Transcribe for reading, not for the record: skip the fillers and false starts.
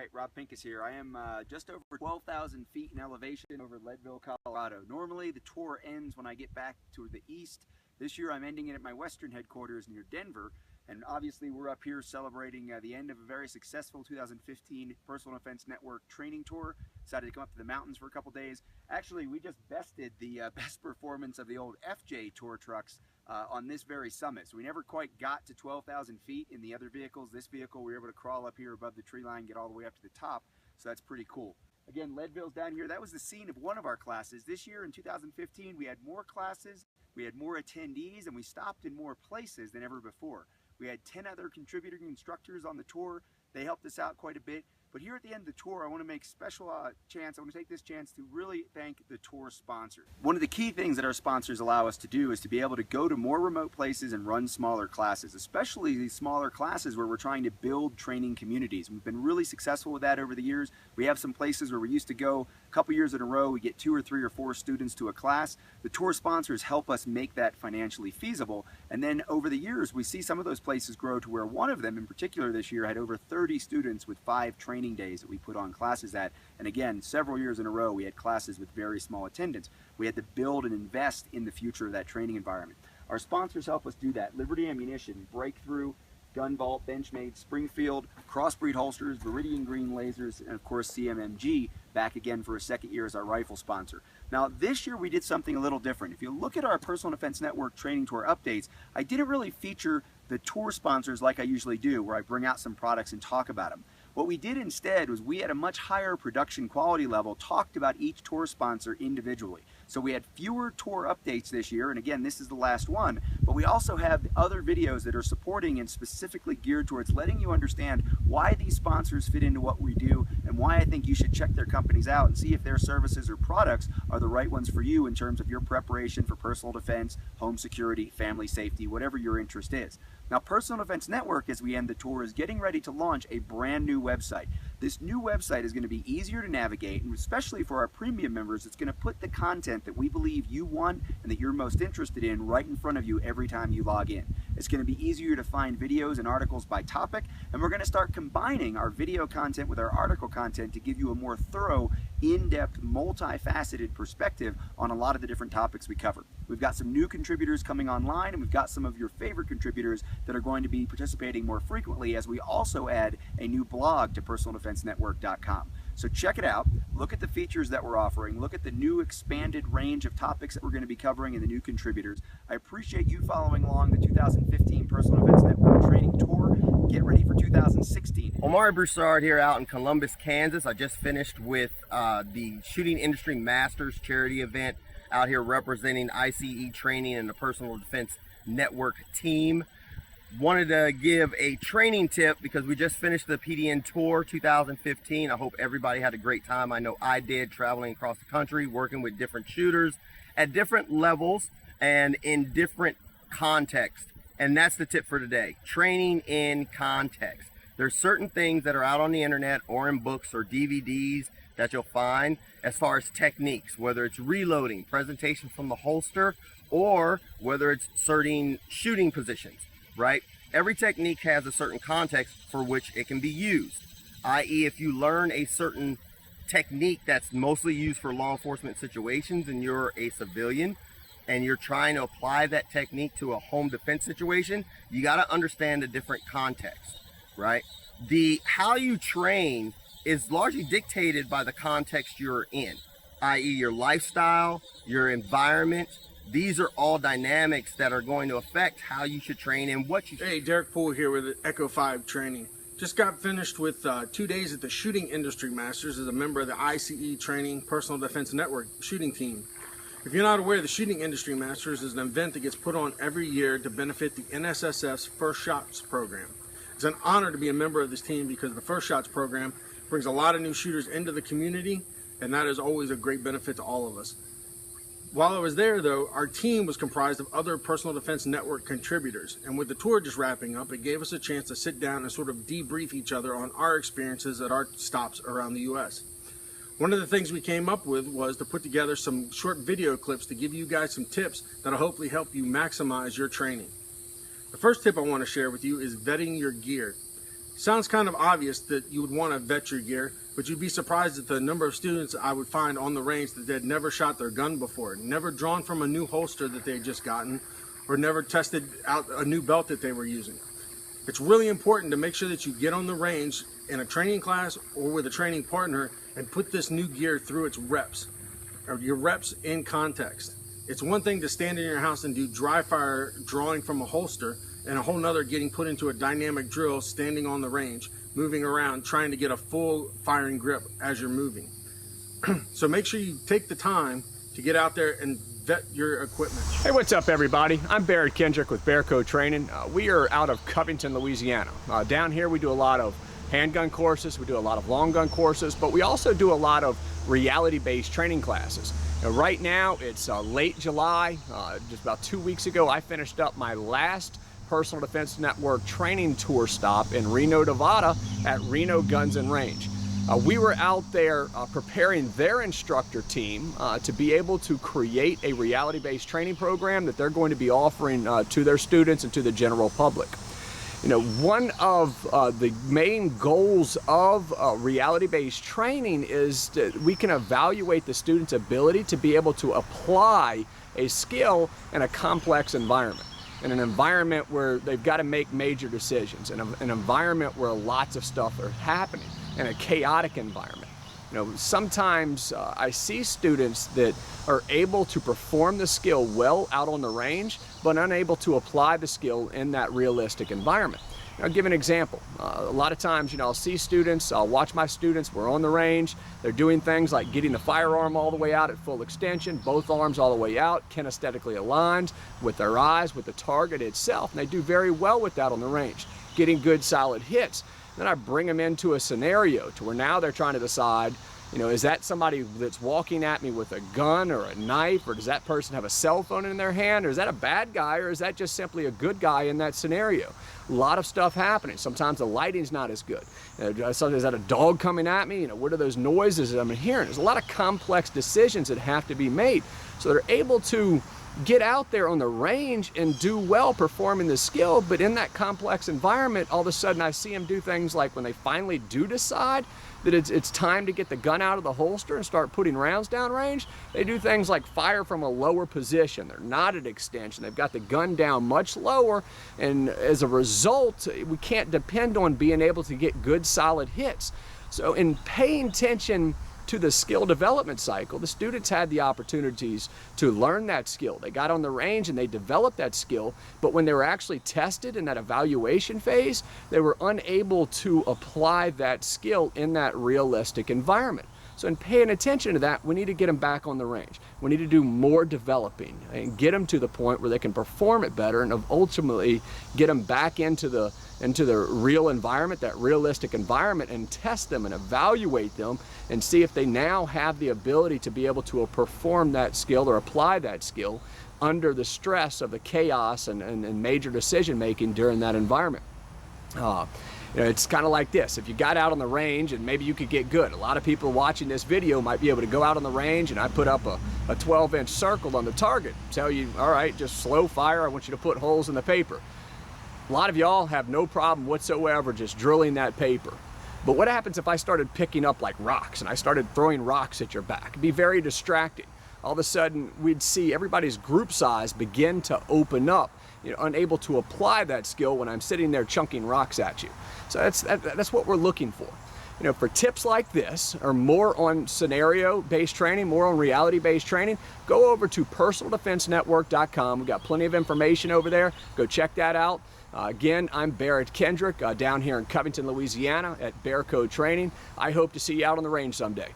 right, Rob Pincus here. I am just over 12,000 feet in elevation over Leadville, Colorado. Normally the tour ends when I get back to the east. This year I'm ending it at my western headquarters near Denver, and obviously we're up here celebrating the end of a very successful 2015 Personal Defense Network training tour. Decided to come up to the mountains for a couple days. Actually, we just bested the best performance of the old FJ tour trucks on this very summit. So we never quite got to 12,000 feet in the other vehicles. This vehicle, we were able to crawl up here above the tree line, get all the way up to the top. So that's pretty cool. Again, Leadville's down here. That was the scene of one of our classes. This year in 2015, we had more classes, we had more attendees, and we stopped in more places than ever before. We had 10 other contributing instructors on the tour. They helped us out quite a bit. But here at the end of the tour, I want to make special I want to take this chance to really thank the tour sponsors. One of the key things that our sponsors allow us to do is to be able to go to more remote places and run smaller classes, especially these smaller classes where we're trying to build training communities. We've been really successful with that over the years. We have some places where we used to go a couple years in a row, we get 2 or 3 or 4 students to a class. The tour sponsors help us make that financially feasible. And then over the years, we see some of those places grow to where one of them in particular this year had over 30 students with 5 training days that we put on classes at. And again, several years in a row, we had classes with very small attendance. We had to build and invest in the future of that training environment. Our sponsors help us do that. Liberty Ammunition, Breakthrough, Gun Vault, Benchmade, Springfield, Crossbreed Holsters, Viridian Green Lasers, and of course CMMG, back again for a second year as our rifle sponsor. Now this year we did something a little different. If you look at our Personal Defense Network training tour updates, I didn't really feature the tour sponsors like I usually do, where I bring out some products and talk about them. What we did instead was we had a much higher production quality level, talked about each tour sponsor individually. So we had fewer tour updates this year, and again, this is the last one, but we also have other videos that are supporting and specifically geared towards letting you understand why these sponsors fit into what we do and why I think you should check their companies out and see if their services or products are the right ones for you in terms of your preparation for personal defense, home security, family safety, whatever your interest is. Now, Personal Defense Network, as we end the tour, is getting ready to launch a brand new website. This new website is going to be easier to navigate, and especially for our premium members, it's going to put the content that we believe you want and that you're most interested in right in front of you every time you log in. It's going to be easier to find videos and articles by topic, and we're going to start combining our video content with our article content to give you a more thorough, in-depth, multifaceted perspective on a lot of the different topics we cover. We've got some new contributors coming online, and we've got some of your favorite contributors that are going to be participating more frequently as we also add a new blog to personaldefensenetwork.com. So check it out, look at the features that we're offering, look at the new expanded range of topics that we're going to be covering and the new contributors. I appreciate you following along the 2015 Personal Defense Network Training Tour. Get ready for 2016. Omari Broussard here out in Columbus, Kansas. I just finished with the Shooting Industry Masters charity event out here representing ICE training and the Personal Defense Network team. Wanted to give a training tip because we just finished the PDN Tour 2015. I hope everybody had a great time. I know I did, traveling across the country, working with different shooters at different levels and in different contexts. And that's the tip for today, training in context. There's certain things that are out on the internet or in books or DVDs that you'll find as far as techniques, whether it's reloading, presentation from the holster, or whether it's certain shooting positions, right? Every technique has a certain context for which it can be used, i.e. if you learn a certain technique that's mostly used for law enforcement situations and you're a civilian and you're trying to apply that technique to a home defense situation, you got to understand the different context, right? How you train is largely dictated by the context you're in, i.e. your lifestyle, your environment. These are all dynamics that are going to affect how you should train and what you should. Hey, Derek Poole here with Echo 5 Training. Just got finished with 2 days at the Shooting Industry Masters as a member of the ICE Training Personal Defense Network shooting team. If you're not aware, the Shooting Industry Masters is an event that gets put on every year to benefit the NSSF's First Shots program. It's an honor to be a member of this team because the First Shots program brings a lot of new shooters into the community, and that is always a great benefit to all of us. While I was there, though, our team was comprised of other Personal Defense Network contributors, and with the tour just wrapping up, it gave us a chance to sit down and sort of debrief each other on our experiences at our stops around the U.S. One of the things we came up with was to put together some short video clips to give you guys some tips that'll hopefully help you maximize your training. The first tip I want to share with you is vetting your gear. Sounds kind of obvious that you would want to vet your gear, but you'd be surprised at the number of students I would find on the range that they'd never shot their gun before, never drawn from a new holster that they had just gotten, or never tested out a new belt that they were using. It's really important to make sure that you get on the range in a training class or with a training partner and put this new gear through its reps, or your reps in context. It's one thing to stand in your house and do dry fire drawing from a holster, and a whole nother getting put into a dynamic drill, standing on the range, moving around, trying to get a full firing grip as you're moving. So make sure you take the time to get out there and vet your equipment. Hey, what's up everybody? I'm Barrett Kendrick with Bearco Training. We are out of Covington, Louisiana. Down here we do a lot of handgun courses, we do a lot of long gun courses, but we also do a lot of reality-based training classes. Right now it's late July. Just about 2 weeks ago I finished up my last Personal Defense Network training tour stop in Reno, Nevada at Reno Guns and Range. We were out there preparing their instructor team to be able to create a reality-based training program that they're going to be offering to their students and to the general public. You know, one of the main goals of reality-based training is that we can evaluate the student's ability to be able to apply a skill in a complex environment. In an environment where they've got to make major decisions, in an environment where lots of stuff are happening, in a chaotic environment. You know, sometimes I see students that are able to perform the skill well out on the range, but unable to apply the skill in that realistic environment. I'll give an example. A lot of times, you know, I'll see students, I'll watch my students, we're on the range, they're doing things like getting the firearm all the way out at full extension, both arms all the way out, kinesthetically aligned with their eyes, with the target itself, and they do very well with that on the range, getting good solid hits. Then I bring them into a scenario to where now they're trying to decide, you know, is that somebody that's walking at me with a gun or a knife, or does that person have a cell phone in their hand, or is that a bad guy, or is that just simply a good guy in that scenario? A lot of stuff happening. Sometimes the lighting's not as good. Is that a dog coming at me? You know, what are those noises that I'm hearing? There's a lot of complex decisions that have to be made. So they're able to get out there on the range and do well performing the skill, but in that complex environment, all of a sudden I see them do things like when they finally do decide that it's time to get the gun out of the holster and start putting rounds down range, they do things like fire from a lower position. They're not at extension. They've got the gun down much lower, and as a result, we can't depend on being able to get good solid hits. So in paying attention to the skill development cycle, the students had the opportunities to learn that skill. They got on the range and they developed that skill, but when they were actually tested in that evaluation phase, they were unable to apply that skill in that realistic environment. So in paying attention to that, we need to get them back on the range. We need to do more developing and get them to the point where they can perform it better, and ultimately get them back into the real environment, that realistic environment, and test them and evaluate them and see if they now have the ability to be able to perform that skill or apply that skill under the stress of the chaos and major decision making during that environment. You know, it's kind of like this. If you got out on the range and maybe you could get good, a lot of people watching this video might be able to go out on the range and I put up a 12-inch circle on the target, tell you, all right, just slow fire, I want you to put holes in the paper. A lot of y'all have no problem whatsoever just drilling that paper. But what happens if I started picking up like rocks and I started throwing rocks at your back? It'd be very distracting. All of a sudden we'd see everybody's group size begin to open up, you know, unable to apply that skill when I'm sitting there chunking rocks at you. So that's what we're looking for. You know, for tips like this, or more on scenario-based training, more on reality-based training, go over to personaldefensenetwork.com. We've got plenty of information over there. Go check that out. Again, I'm Barrett Kendrick down here in Covington, Louisiana at Bearco Training. I hope to see you out on the range someday.